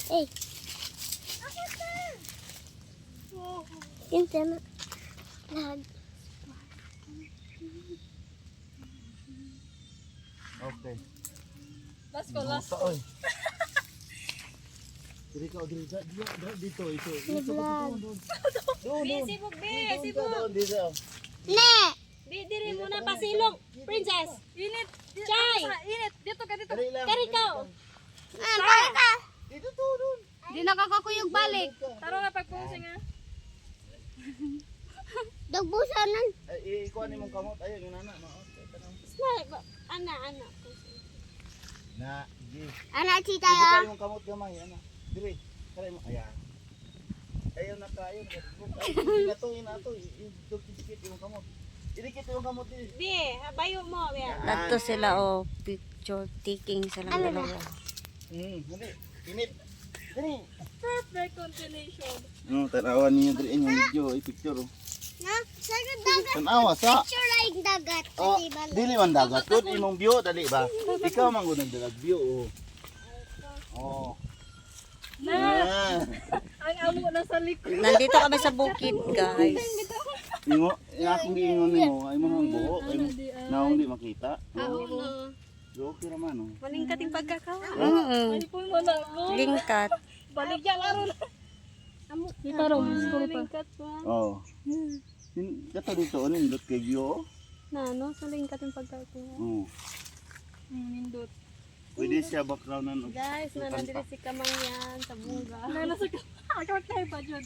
Eh. Yun sana. Lag. Okay. Last ko, last. Oy. Dili ka dito ito. Nag-vlog. Bi, sibog, bi, sibog. Dito. Ne! Bi, diri mo na pasilong. Princess. Init. Chay. Init. Dito ka, dito. Dali lang. Kari ka. Balik ka! Dito to doon. Di nakakakuyog balik. Taro nga pagpusing ha. Dagbusanan. Ay, ikuha ni mong kamot. Ayun, yung nana. Ana. Na, gi. Ana, chita Ibuka ya. yung kamot gamay, ana. Diri. Kaya mo, ayan. Ayun na kayo. Inato. Idikit yung kamot. Idikit yung kamot. Bi, bayo mo. Bi. Dito sila picture taking silang dalawa. Dali. Init. Dali. Perfect continuation. Tanawan niyo diri yung video, i-picture. Na, sagad dagat. Tanawa sa. Picture like dagat. Oh, Kasi bala. dili man dagat. Good imong view dali ba? Ikaw man gud nagdalag view. Oh. Na. Ang amo na sa likod. Nandito kami sa bukid, guys. Imo, akong giingon nimo, ay mo ang buhok, ay mo naong di makita. Oo. Okay ra man oh. Malingkat yung pagkakawa. Mm. Ay po mo na mo. Lingkat. Balik yan aron. Amo. Di parang malingkat pa. Oh. Kato dito nindot kay view. Na ano, sa lingkat yung pagkakawa. Oh. Nindot. Pwede siya backgrounden. Guys, nanandiri si Kamangyan sa bunga. Nasa akart na ba dyan?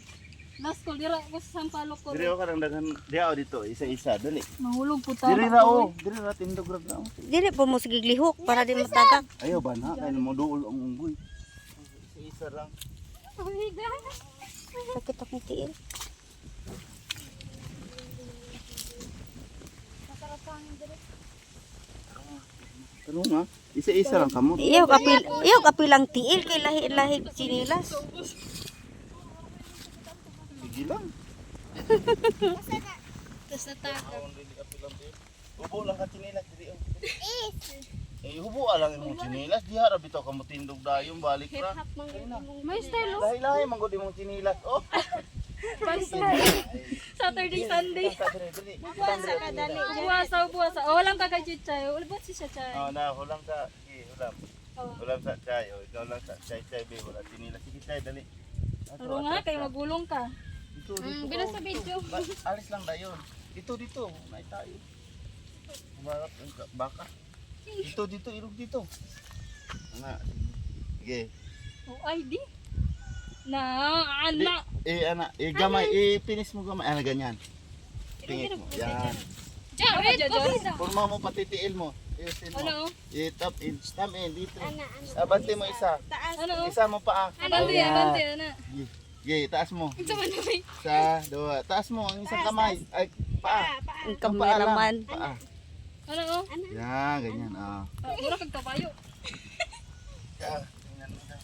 Last call, dira ko sa sampalok ko. Diri ka nang daghan diaw dito, isa-isa dali. Mahulog po tayo. Diri ra oh, diri ra tindog ra ra. Dili po mo sige glihok para di matagak. Ayo ba na kay mo duol ang unggoy. Isa-isa lang. Ay, guys. Sakit akong tiil. Ano nga? Isa-isa lang kamo. Iyo kapilang tiil kay lahi-lahi sinilas. Sige lang. Tapos nataka. Hubo lang ka chinilas diri. Eh hubo lang imong chinilas di harap bitaw ka mo tindog dayon balik ra. May style, oh. Lahi-lahi man gud imong chinilas. Oh. Saturday, Sunday. Buwasa ka dali. Buwasa. Oh, walang kakachichay. Ulbot si siya chay. Oh na hulang sa hulam. Hulam sa chay. Oh, ikaw lang sa chay be wala chinilas. Sige chay dali. Aro nga, kayo magulong ka. Dito. Bila sa video. Alis lang dayon. Dito. Nay tayo. Barap ang baka. Dito irog dito. Ana. Sige. Oh, ay di. Na, anak. Ana, gamay, finish mo gamay. Ana ganyan. Tingit mo. Yan. Jared, Forma mo patitiil mo. Iusin mo. ano? Itap in, stam in dito. Ana. Abante mo isa. Ano? Isa mo pa. Abante, ana. Taas mo. Ito man na may. Isa, dua. Taas mo ang isang kamay. Ay, paa. Ang Ang paa lang. kameraman. Paa. Ano, oh? Yan, ganyan. Mura kag kabayo. Yan. Tingnan mo daw.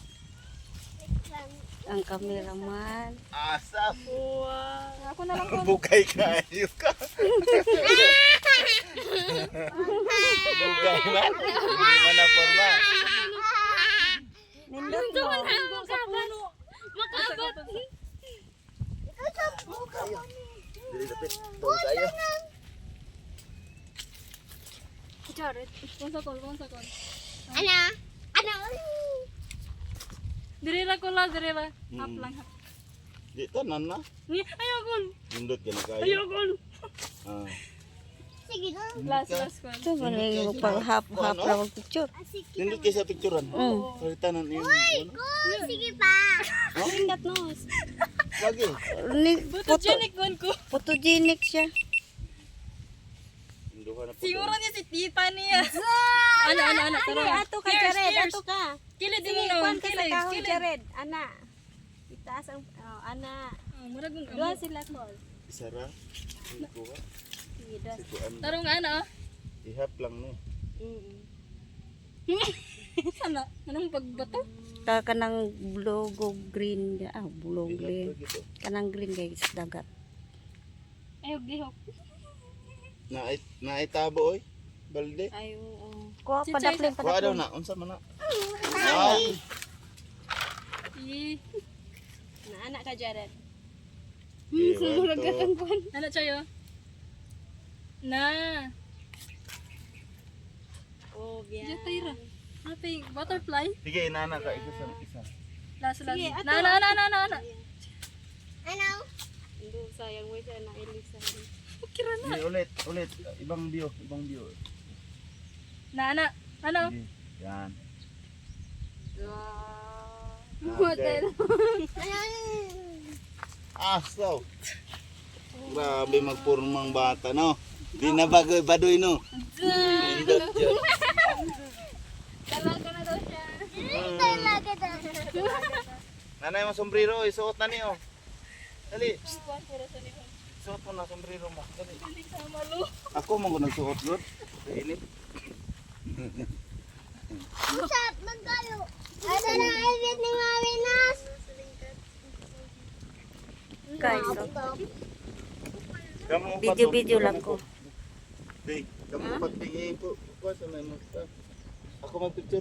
Ang kameraman. Asap. Wow. Ako na lang ko. Bugay ka. Ayos ka. Bugay man. Hindi mo na forma. Nindot mo. Hanggang sa puno. Makaabot. Dili lapit. Doon tayo. Jared, konsa kol. Ana. Diri ra ko la, diri ra. Hap lang hap. Di tanan na. Ni, ayaw kol. Indot ka na kayo. Ayaw kol. Ah. Sige lang. Last kol. Ito ba na pang hap na mag-picture? Indot kayo sa picturean. Salitanan yung ano. Sige pa. Ingat nos. Lagi. Photogenic man ko. Photogenic siya. Indo ka na po. Siguro niya si tita niya. Ano, tara. Ato ka, Jared. Ato ka. Kilid Sige, mo kuwan na. ka sa kahon, Jared. Ana. Itaas ang, ana. Murag ng Doon amo. sila, Col. Isara. Kuha. Sige, doon. Sikuan. Taro nga ano. Ihap lang no. Sana, anong pagbato? Kanang blogo green. Bulong Ihap green. lang ito. Kanang green guys, dagat. Ayog lihok. Naitabo oy. Balde. Ay, oo. Kuha pa dapling pa Kuha daw dapling. na. Unsa man na. Ay. ka, Jared. Okay, Sumurag one, ka two. tangkuhan. Ano, Choyo? Na. Oh, biyan. Diyan tayo. Ano pa yung butterfly? Sige, inana ka. Isa. Last. Sige, ato. Na. Hindi, sayang mo siya na Elisa. Kira na. Sige, ulit. Ibang view. Na. Ano? Sige. Yan. Wow. Okay. Asaw. Grabe magpurmang bata, no? Di na badoy, no? Indot yun. Dalaga na daw siya. Nanay mo sombrero, isuot na niyo. Dali, Kuwan, puro sa nito. suot mo na sombrero mo. Dali. Hindi ka malo. Ako mo ko nagsuot, Lord. Init. Usap, magkayo. Asa na ibit ni Mami Nas? Guys, Kamu video lang ko. Di, kamu patingin po. Kuha sa may mata. Ako magpicture.